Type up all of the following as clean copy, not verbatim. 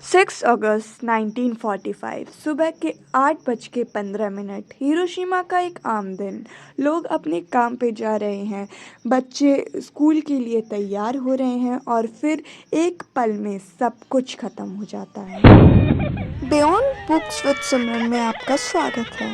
6 अगस्त 1945 सुबह के 8:15 हिरोशिमा का एक आम दिन। लोग अपने काम पे जा रहे हैं, बच्चे स्कूल के लिए तैयार हो रहे हैं और फिर एक पल में सब कुछ खत्म हो जाता है। बियॉन्ड बुक्स विद सिमरन में आपका स्वागत है।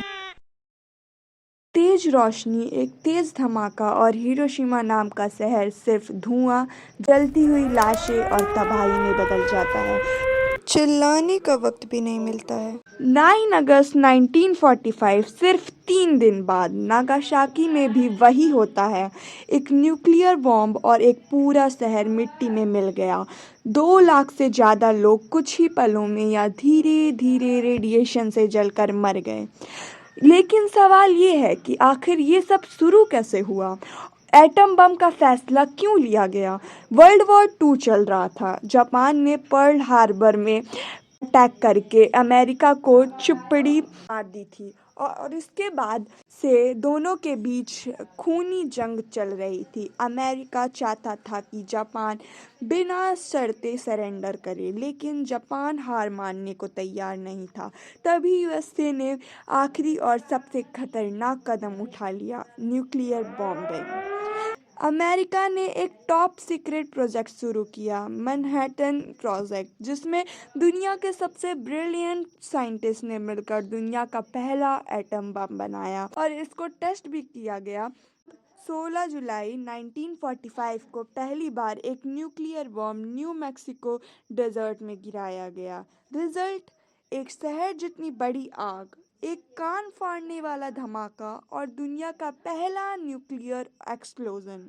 तेज रोशनी, एक तेज धमाका और हिरोशिमा नाम का शहर सिर्फ धुआं, जलती हुई लाशें और तबाही में बदल जाता है। चिल्लाने का वक्त भी नहीं मिलता है। 9 अगस्त 1945 सिर्फ 3 दिन बाद नागासाकी में भी वही होता है। एक न्यूक्लियर बॉम्ब और एक पूरा शहर मिट्टी में मिल गया। 2 लाख से ज़्यादा लोग कुछ ही पलों में या धीरे धीरे रेडिएशन से जलकर मर गए। लेकिन सवाल ये है कि आखिर ये सब शुरू कैसे हुआ? एटम बम का फैसला क्यों लिया गया? वर्ल्ड वॉर 2 चल रहा था। जापान ने पर्ल हार्बर में अटैक करके अमेरिका को चिप्पड़ी मार दी थी और इसके बाद से दोनों के बीच खूनी जंग चल रही थी। अमेरिका चाहता था कि जापान बिना शर्तें सरेंडर करे, लेकिन जापान हार मानने को तैयार नहीं था। तभी यूएसए ने आखिरी और सबसे खतरनाक कदम उठा लिया, न्यूक्लियर बॉम्बिंग। अमेरिका ने एक टॉप सीक्रेट प्रोजेक्ट शुरू किया, मैनहट्टन प्रोजेक्ट, जिसमें दुनिया के सबसे ब्रिलियंट साइंटिस्ट ने मिलकर दुनिया का पहला एटम बम बनाया और इसको टेस्ट भी किया गया। 16 जुलाई 1945 को पहली बार एक nuclear bomb New Mexico desert में गिराया गया। रिजल्ट, एक शहर जितनी बड़ी आग, एक कान फाड़ने वाला धमाका और दुनिया का पहला न्यूक्लियर एक्सप्लोजन।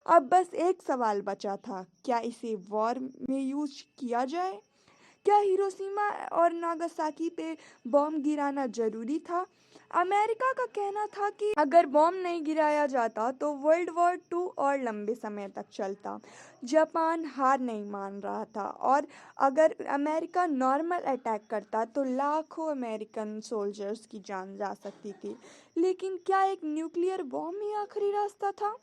अब बस एक सवाल बचा था, क्या इसे वॉर में यूज किया जाए? क्या हिरोशिमा और नागासाकी पे बॉम्ब गिराना जरूरी था? अमेरिका का कहना था कि अगर बॉम्ब नहीं गिराया जाता तो वर्ल्ड वॉर 2 और लंबे समय तक चलता। जापान हार नहीं मान रहा था और अगर अमेरिका नॉर्मल अटैक करता तो लाखों अमेरिकन सोल्जर्स की जान जा सकती थी। लेकिन क्या एक न्यूक्लियर बॉम्ब ही आखिरी रास्ता था?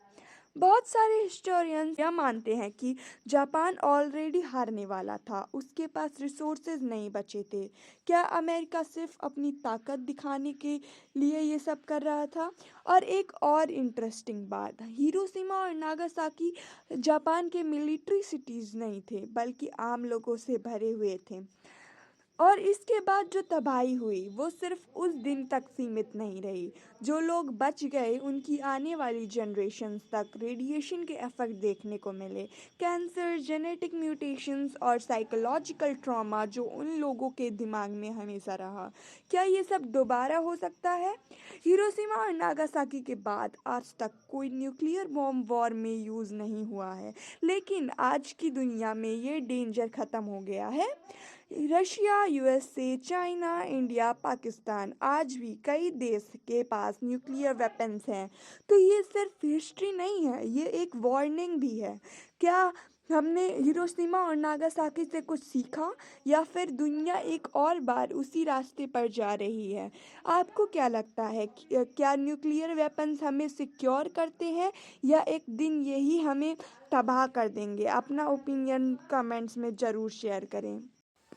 बहुत सारे हिस्टोरियंस यह मानते हैं कि जापान ऑलरेडी हारने वाला था, उसके पास रिसोर्सेज नहीं बचे थे। क्या अमेरिका सिर्फ अपनी ताकत दिखाने के लिए ये सब कर रहा था? और एक और इंटरेस्टिंग बात, हिरोशिमा और नागासाकी जापान के मिलिट्री सिटीज़ नहीं थे, बल्कि आम लोगों से भरे हुए थे। और इसके बाद जो तबाही हुई वो सिर्फ उस दिन तक सीमित नहीं रही। जो लोग बच गए उनकी आने वाली जनरेशन्स तक रेडिएशन के इफेक्ट देखने को मिले। कैंसर, जेनेटिक म्यूटेशंस और साइकोलॉजिकल ट्रॉमा जो उन लोगों के दिमाग में हमेशा रहा। क्या ये सब दोबारा हो सकता है? हिरोशिमा और नागासाकी के बाद आज तक कोई न्यूक्लियर बॉम्ब वॉर में यूज़ नहीं हुआ है, लेकिन आज की दुनिया में ये डेंजर ख़त्म हो गया है। Russia, USA, China, India, Pakistan, आज भी कई देश के पास न्यूक्लियर वेपन्स हैं। तो ये सिर्फ हिस्ट्री नहीं है, ये एक वार्निंग भी है। क्या हमने हिरोशिमा और नागासाकी से कुछ सीखा, या फिर दुनिया एक और बार उसी रास्ते पर जा रही है? आपको क्या लगता है क्या न्यूक्लियर वेपन्स हमें सिक्योर करते हैं या एक दिन यही हमें तबाह कर देंगे? अपना ओपिनियन कमेंट्स में ज़रूर शेयर करें।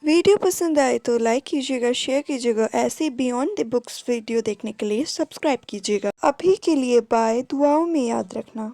वीडियो पसंद आए तो लाइक कीजिएगा, शेयर कीजिएगा। ऐसे बियॉन्ड द बुक्स वीडियो देखने के लिए सब्सक्राइब कीजिएगा। अभी के लिए बाय, दुआओं में याद रखना।